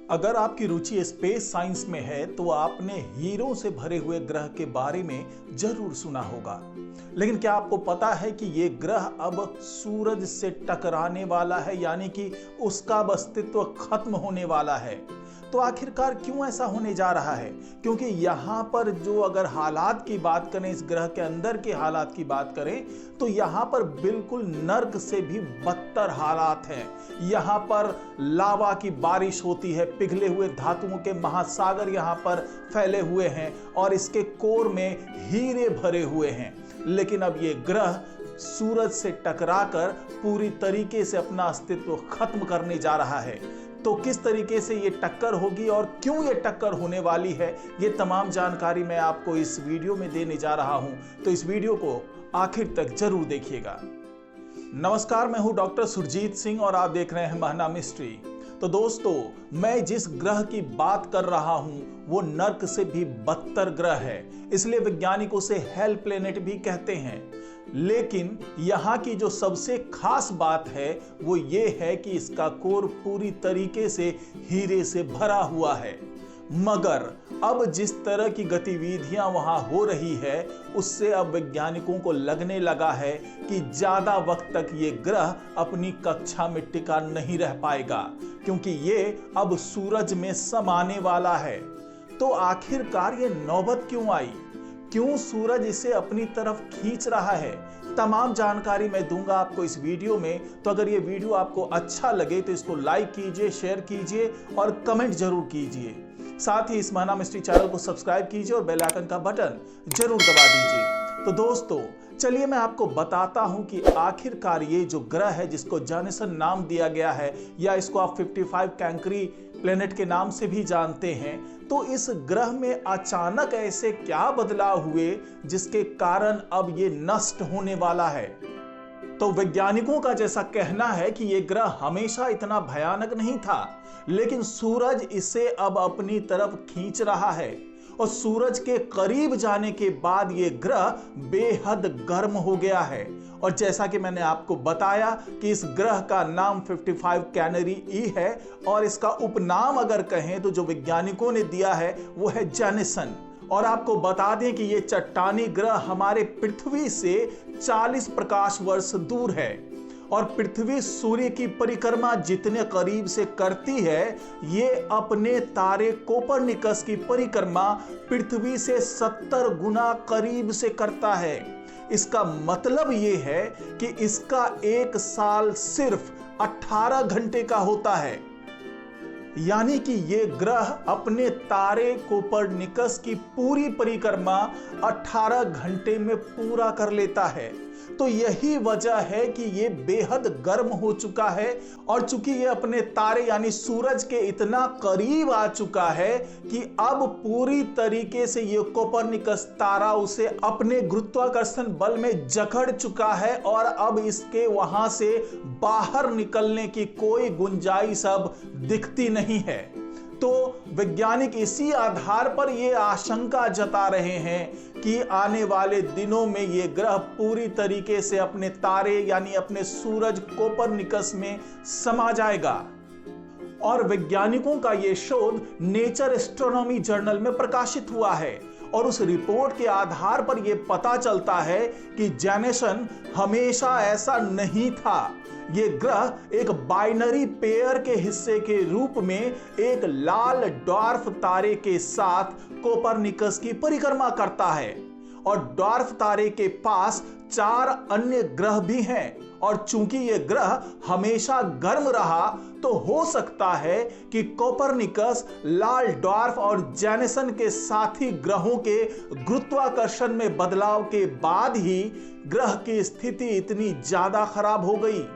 अगर आपकी रुचि space science में है तो आपने हीरों से भरे हुए ग्रह के बारे में जरूर सुना होगा। लेकिन क्या आपको पता है कि ये ग्रह अब सूरज से टकराने वाला है, यानी कि उसका अब अस्तित्व खत्म होने वाला है। तो आखिरकार क्यों ऐसा होने जा रहा है? क्योंकि यहाँ पर जो अगर हालात की बात करें, इस ग्रह के अंदर के हालात की बात करें, तो यहाँ पर बिल्कुल नर्क से भी बदतर हालात हैं। यहाँ पर लावा की बारिश होती है, पिघले हुए धातुओं के महासागर यहाँ पर फैले हुए हैं और इसके कोर में हीरे भरे हुए हैं। लेकिन अब ये ग्रह सूरज से टकराकर पूरी तरीके से अपना अस्तित्व खत्म करने जा रहा है। तो किस तरीके से ये टक्कर होगी और क्यों ये टक्कर होने वाली है, ये तमाम जानकारी मैं आपको इस वीडियो में देने जा रहा हूं। तो इस वीडियो को आखिर तक जरूर देखिएगा। नमस्कार, मैं हूं डॉक्टर सुरजीत सिंह और आप देख रहे हैं महना मिस्ट्री। तो दोस्तों, मैं जिस ग्रह की बात कर रहा हूं वो नर्क से भी बदतर ग्रह है, इसलिए वैज्ञानिक उसे हेल प्लेनेट भी कहते हैं। लेकिन यहाँ की जो सबसे खास बात है वो ये है कि इसका कोर पूरी तरीके से हीरे से भरा हुआ है। मगर अब जिस तरह की गतिविधियां वहां हो रही है, उससे अब वैज्ञानिकों को लगने लगा है कि ज्यादा वक्त तक ये ग्रह अपनी कक्षा में टिका नहीं रह पाएगा, क्योंकि ये अब सूरज में समाने वाला है। तो आखिरकार ये नौबत क्यों आई? क्यों सूरज इसे अपनी तरफ खींच रहा है? तमाम जानकारी मैं दूंगा आपको इस वीडियो में। तो अगर ये वीडियो आपको अच्छा लगे तो इसको लाइक कीजिए, शेयर कीजिए और कमेंट जरूर कीजिए। साथ ही इस महना मिस्ट्री चैनल को सब्सक्राइब कीजिए और बेल आइकन का बटन जरूर दबा दीजिए। तो दोस्तों, चलिए मैं आपको बताता हूं कि आखिरकार ये जो ग्रह है, जिसको जैनेसन नाम दिया गया है या इसको आप 55 कैंकरी प्लेनेट के नाम से भी जानते हैं, तो इस ग्रह में अचानक ऐसे क्या बदलाव हुए जिसके कारण अब ये नष्ट होने वाला है। तो वैज्ञानिकों का जैसा कहना है कि ये ग्रह हमेशा इतना भयानक नहीं था, लेकिन सूरज इसे अब अपनी तरफ खींच रहा है और सूरज के करीब जाने के बाद ये ग्रह बेहद गर्म हो गया है। और जैसा कि मैंने आपको बताया कि इस ग्रह का नाम 55 कैनरी ई है और इसका उपनाम अगर कहें तो जो वैज्ञानिकों ने दिया है वो है जैनेसन। और आपको बता दें कि ये चट्टानी ग्रह हमारे पृथ्वी से 40 प्रकाश वर्ष दूर है और पृथ्वी सूर्य की परिक्रमा जितने करीब से करती है, ये अपने तारे कोपरनिकस की परिक्रमा पृथ्वी से 70 गुना करीब से करता है। इसका मतलब ये है कि इसका एक साल सिर्फ 18 घंटे का होता है, यानी कि ये ग्रह अपने तारे कोपरनिकस की पूरी परिक्रमा 18 घंटे में पूरा कर लेता है। तो यही वजह है कि ये बेहद गर्म हो चुका है और चूंकि ये अपने तारे यानी सूरज के इतना करीब आ चुका है कि अब पूरी तरीके से ये कोपरनिकस तारा उसे अपने गुरुत्वाकर्षण बल में जकड़ चुका है और अब इसके वहां से बाहर निकलने की कोई गुंजाइश अब दिखती नहीं है। तो वैज्ञानिक इसी आधार पर यह आशंका जता रहे हैं कि आने वाले दिनों में यह ग्रह पूरी तरीके से अपने तारे यानी अपने सूरज कोपरनिकस में समा जाएगा। और वैज्ञानिकों का यह शोध नेचर एस्ट्रोनॉमी जर्नल में प्रकाशित हुआ है और उस रिपोर्ट के आधार पर यह पता चलता है कि जैनेसन हमेशा ऐसा नहीं था। ये ग्रह एक बाइनरी पेयर के हिस्से के रूप में एक लाल ड्वार्फ तारे के साथ कोपरनिकस की परिक्रमा करता है और ड्वार्फ तारे के पास 4 अन्य ग्रह भी हैं। और चूंकि ये ग्रह हमेशा गर्म रहा, तो हो सकता है कि कोपरनिकस, लाल ड्वार्फ और जैनेसन के साथी ग्रहों के गुरुत्वाकर्षण में बदलाव के बाद ही ग्रह की स्थिति इतनी ज्यादा खराब हो गई।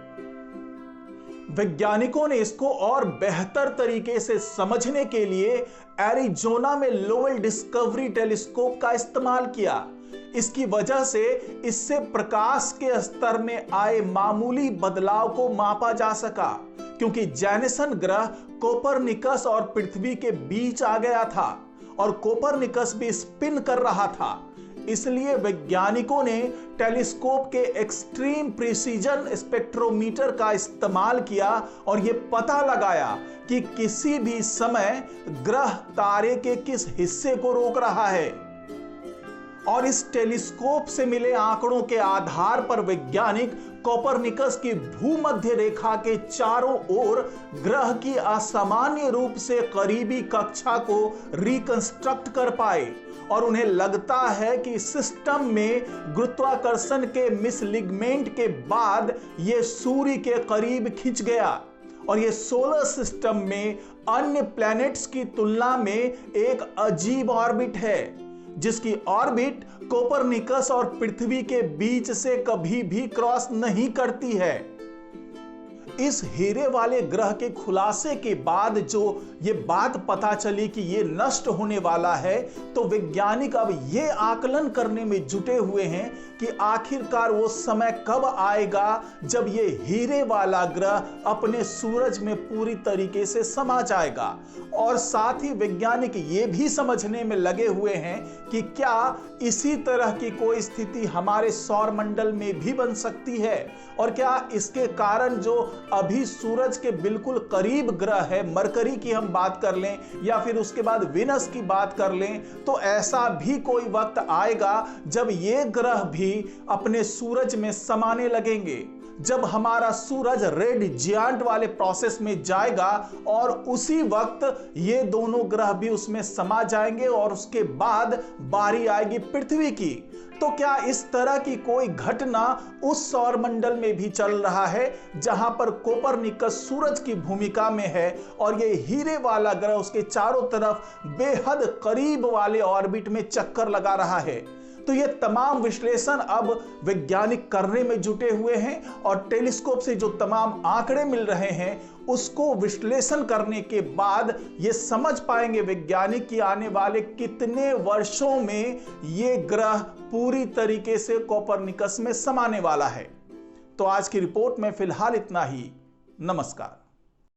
वैज्ञानिकों ने इसको और बेहतर तरीके से समझने के लिए एरिजोना में लोवेल डिस्कवरी टेलीस्कोप का इस्तेमाल किया। इसकी वजह से इससे प्रकाश के स्तर में आए मामूली बदलाव को मापा जा सका, क्योंकि जैनेसन ग्रह कोपरनिकस और पृथ्वी के बीच आ गया था और कोपरनिकस भी स्पिन कर रहा था। इसलिए वैज्ञानिकों ने टेलीस्कोप के एक्सट्रीम प्रिसीजन स्पेक्ट्रोमीटर का इस्तेमाल किया और यह पता लगाया कि किसी भी समय ग्रह तारे के किस हिस्से को रोक रहा है। और इस टेलीस्कोप से मिले आंकड़ों के आधार पर वैज्ञानिक कोपरनिकस की भूमध्य रेखा के चारों ओर ग्रह की असामान्य रूप से करीबी कक्षा को रिकंस्ट्रक्ट कर पाए और उन्हें लगता है कि सिस्टम में गुरुत्वाकर्षण के मिसलिगमेंट के बाद यह सूर्य के करीब खिंच गया और यह सोलर सिस्टम में अन्य प्लैनेट्स की तुलना में एक अजीब ऑर्बिट है, जिसकी ऑर्बिट कोपरनिकस और पृथ्वी के बीच से कभी भी क्रॉस नहीं करती है। इस हीरे वाले ग्रह के खुलासे के बाद जो ये बात पता चली कि ये नष्ट होने वाला है, तो वैज्ञानिक अब ये आकलन करने में जुटे हुए हैं कि आखिरकार वो समय कब आएगा जब ये हीरे वाला ग्रह अपने सूरज में पूरी तरीके से समा जाएगा। और साथ ही वैज्ञानिक ये भी समझने में लगे हुए हैं कि क्या इसी तरह की कोई स्थिति हमारे सौर मंडल में भी बन सकती है, और क्या इसके कारण जो अभी सूरज के बिल्कुल करीब ग्रह है, मरकरी की हम बात कर लें या फिर उसके बाद विनस की बात कर लें, तो ऐसा भी कोई वक्त आएगा जब ये ग्रह भी अपने सूरज में समाने लगेंगे, जब हमारा सूरज रेड जियांट वाले प्रोसेस में जाएगा और उसी वक्त ये दोनों ग्रह भी उसमें समा जाएंगे और उसके बाद बारी आएगी पृथ्वी की। तो क्या इस तरह की कोई घटना उस सौर मंडल में भी चल रहा है जहां पर कोपरनिकस सूरज की भूमिका में है और ये हीरे वाला ग्रह उसके चारों तरफ बेहद करीब वाले ऑर्बिट में चक्कर लगा रहा है? तो ये तमाम विश्लेषण अब वैज्ञानिक करने में जुटे हुए हैं और टेलीस्कोप से जो तमाम आंकड़े मिल रहे हैं उसको विश्लेषण करने के बाद ये समझ पाएंगे वैज्ञानिक कि आने वाले कितने वर्षों में ये ग्रह पूरी तरीके से कोपरनिकस में समाने वाला है। तो आज की रिपोर्ट में फिलहाल इतना ही। नमस्कार।